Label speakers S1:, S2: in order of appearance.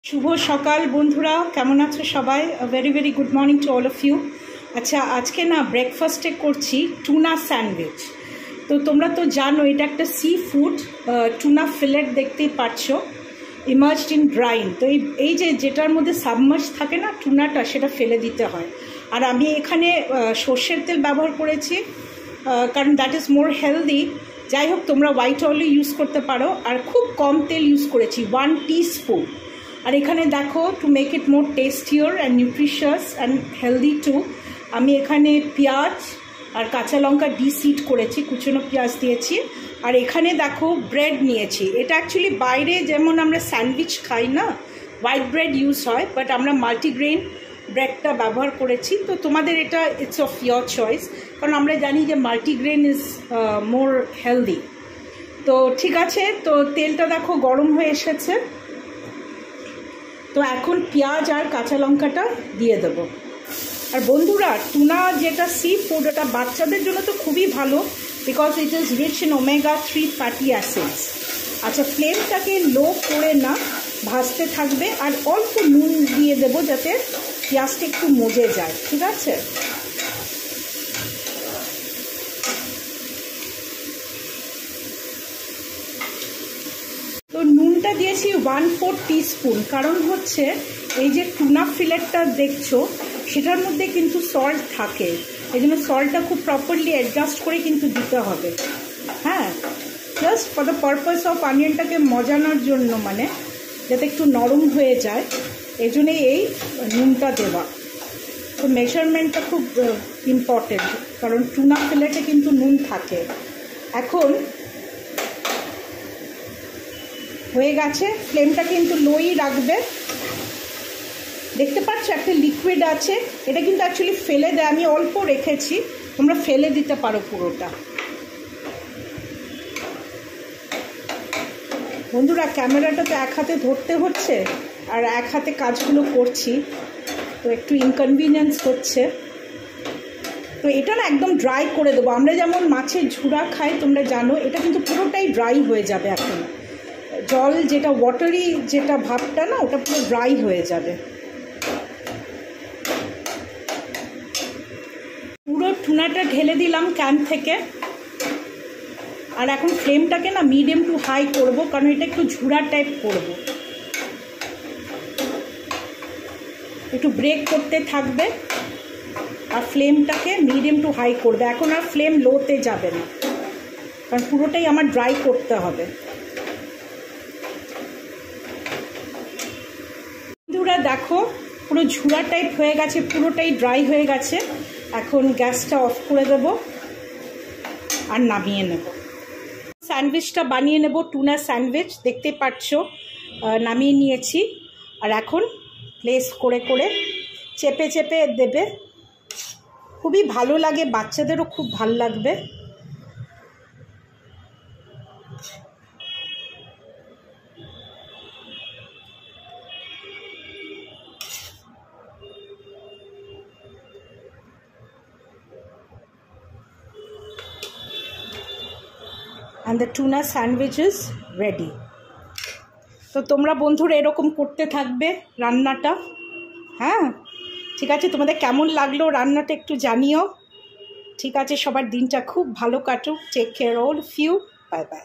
S1: শুভ সকাল বন্ধুরা, কেমন আছো সবাই? Very very good morning to all of you. আচ্ছা, আজকে না ব্রেকফাস্টে করছি টুনা স্যান্ডউইচ। তো তোমরা তো জানো এটা একটা সি ফুড, টুনা ফিলেট দেখতেই পাচ্ছ, ইমার্জড ইন ব্রাইন। তো এই যেটার মধ্যে সাবমার্জ থাকে না টুনাটা, সেটা ফেলে দিতে হয়। আর আমি এখানে সর্ষের তেল ব্যবহার করেছি, কারণ দ্যাট ইজ মোর হেলদি। যাই হোক, তোমরা হোয়াইট অয়েলও ইউজ করতে পারো। আর খুব কম তেল ইউজ করেছি, 1 টিস্পুন। আর এখানে দেখো, to make it more tastier and nutritious and healthy too, আমি এখানে পেঁয়াজ আর কাঁচা লঙ্কা ডিসিড করেছি, কুচনো পেঁয়াজ দিয়েছি। আর এখানে দেখো ব্রেড নিয়েছি। এটা অ্যাকচুয়ালি বাইরে যেমন আমরা স্যান্ডউইচ খাই না, হোয়াইট ব্রেড ইউজ হয়, বাট আমরা মাল্টিগ্রেন ব্রেডটা ব্যবহার করেছি। তো তোমাদের এটা ইটস অফ ইয়োর চয়েস, কারণ আমরা জানি যে মাল্টিগ্রেন ইজ মোর হেলদি। তো ঠিক আছে, তো তেলটা দেখো গরম হয়ে এসেছে। তো এখন পেঁয়াজ আর কাঁচা লঙ্কাটা দিয়ে দেবো। আর বন্ধুরা, টুনা যেটা সি ফুড, এটা বাচ্চাদের জন্য তো খুবই ভালো, because it is rich in omega-3 fatty acids. আচ্ছা, ফ্লেমটাকে লো করে না ভাজতে থাকবে, আর অল্প নুন দিয়ে দেবো যাতে পেঁয়াজটা একটু মজে যায়। ঠিক আছে, তো নুনটা দিয়েছি 1/4 টিস্পুন। কারণ হচ্ছে এই যে টুনা ফিলেটটা দেখছো, সেটার মধ্যে কিন্তু সল্ট থাকে, এই জন্য সল্টটা খুব প্রপারলি অ্যাডজাস্ট করে কিন্তু দিতে হবে। হ্যাঁ, just for the purpose of অনিয়নটাকে মজানোর জন্য, মানে যাতে একটু নরম হয়ে যায়, এই জন্যই এই নুনটা দেওয়া। তো মেজারমেন্টটা খুব ইম্পর্টেন্ট, কারণ টুনা ফিলেটে কিন্তু নুন থাকে। এখন হয়ে গেছে, ফ্লেমটা কিন্তু লোই রাখবে। দেখতে পাচ্ছ একটা লিকুইড আছে, এটা কিন্তু অ্যাকচুয়ালি ফেলে দেয়, আমি অল্প রেখেছি, তোমরা ফেলে দিতে পারো পুরোটা। বন্ধুরা, ক্যামেরাটা তো এক হাতে ধরতে হচ্ছে আর এক হাতে কাজগুলো করছি, তো একটু ইনকনভিনিয়েন্স হচ্ছে। তো এটা না একদম ড্রাই করে দেবো। আমরা যেমন মাছের ঝুড়া খাই, তোমরা জানো, এটা কিন্তু পুরোটাই ড্রাই হয়ে যাবে। এখন জল যেটা ওয়াটারি যেটা ভাবটা না, ওটা পুরো ড্রাই হয়ে যাবে। পুরো টুনাটা ঢেলে দিলাম ক্যান থেকে। আর এখন ফ্লেমটাকে না মিডিয়াম টু হাই করব, কারণ এটা একটু ঝুড়া টাইপ করব। একটু ব্রেক করতে থাকবে আর ফ্লেমটাকে মিডিয়াম টু হাই করবে। এখন আর ফ্লেম লোতে যাবে না, কারণ পুরোটাই আমার ড্রাই করতে হবে। বন্ধুরা দেখো, পুরো ঝুড়া টাইপ হয়ে গেছে, পুরোটাই ড্রাই হয়ে গেছে। এখন গ্যাসটা অফ করে দেব আর নামিয়ে নেব। স্যান্ডউইচটা বানিয়ে নেব, টুনা স্যান্ডউইচ দেখতে পাচ্ছ, নামিয়ে নিয়েছি। আর এখন প্লেস করে করে চেপে চেপে দেবে, খুবই ভালো লাগে, বাচ্চাদেরও খুব ভালো লাগবে। and the tuna sandwich is ready. তো তোমরা বন্ধুরা এরকম করতে থাকবে রান্নাটা। হ্যাঁ, ঠিক আছে, তোমাদের কেমন লাগলো রান্নাটা একটু জানিও। ঠিক আছে, সবার দিনটা খুব ভালো কাটুক। Take care all of you, bye by.